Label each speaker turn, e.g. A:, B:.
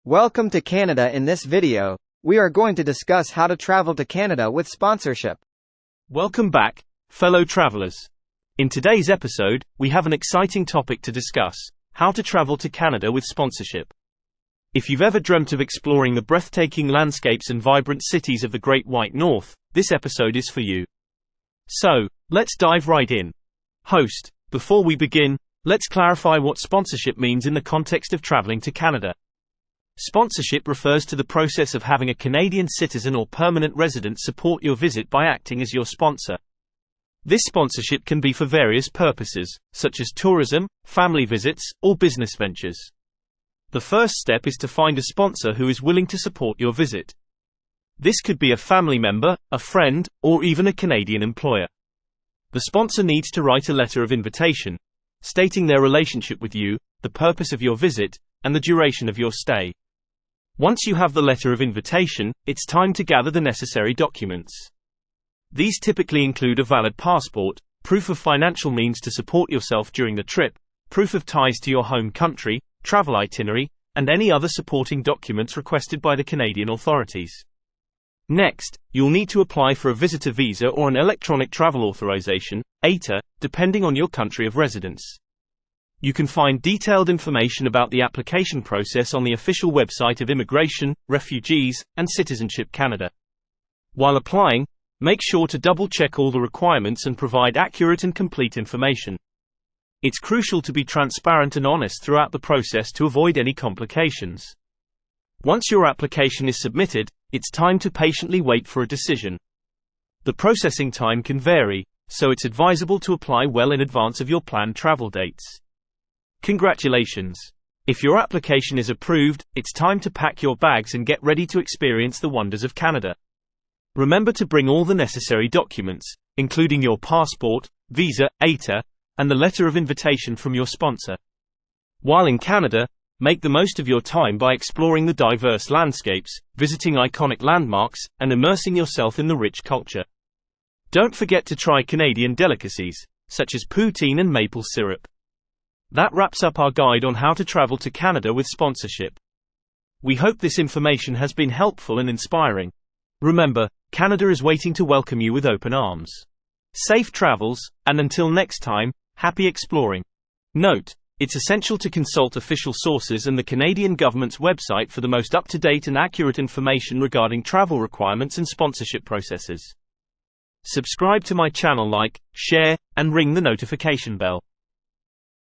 A: Welcome to Canada. In this video, we are going to discuss how to travel to Canada with sponsorship.
B: Welcome back, fellow travelers. In today's episode, we have an exciting topic to discuss: how to travel to Canada with sponsorship. If you've ever dreamt of exploring the breathtaking landscapes and vibrant cities of the Great White North, this episode is for you. So, let's dive right in. Host, before we begin, let's clarify what sponsorship means in the context of traveling to Canada. Sponsorship refers to the process of having a Canadian citizen or permanent resident support your visit by acting as your sponsor. This sponsorship can be for various purposes, such as tourism, family visits, or business ventures. The first step is to find a sponsor who is willing to support your visit. This could be a family member, a friend, or even a Canadian employer. The sponsor needs to write a letter of invitation, stating their relationship with you, the purpose of your visit, and the duration of your stay. Once you have the letter of invitation, it's time to gather the necessary documents. These typically include a valid passport, proof of financial means to support yourself during the trip, proof of ties to your home country, travel itinerary, and any other supporting documents requested by the Canadian authorities. Next, you'll need to apply for a visitor visa or an electronic travel authorization, ETA, depending on your country of residence. You can find detailed information about the application process on the official website of Immigration, Refugees, and Citizenship Canada. While applying, make sure to double-check all the requirements and provide accurate and complete information. It's crucial to be transparent and honest throughout the process to avoid any complications. Once your application is submitted, it's time to patiently wait for a decision. The processing time can vary, so it's advisable to apply well in advance of your planned travel dates. Congratulations! If your application is approved, it's time to pack your bags and get ready to experience the wonders of Canada. Remember to bring all the necessary documents, including your passport, visa, ETA, and the letter of invitation from your sponsor. While in Canada, make the most of your time by exploring the diverse landscapes, visiting iconic landmarks, and immersing yourself in the rich culture. Don't forget to try Canadian delicacies, such as poutine and maple syrup. That wraps up our guide on how to travel to Canada with sponsorship. We hope this information has been helpful and inspiring. Remember, Canada is waiting to welcome you with open arms. Safe travels, and until next time, happy exploring. Note: it's essential to consult official sources and the Canadian government's website for the most up-to-date and accurate information regarding travel requirements and sponsorship processes. Subscribe to my channel, like, share, and ring the notification bell.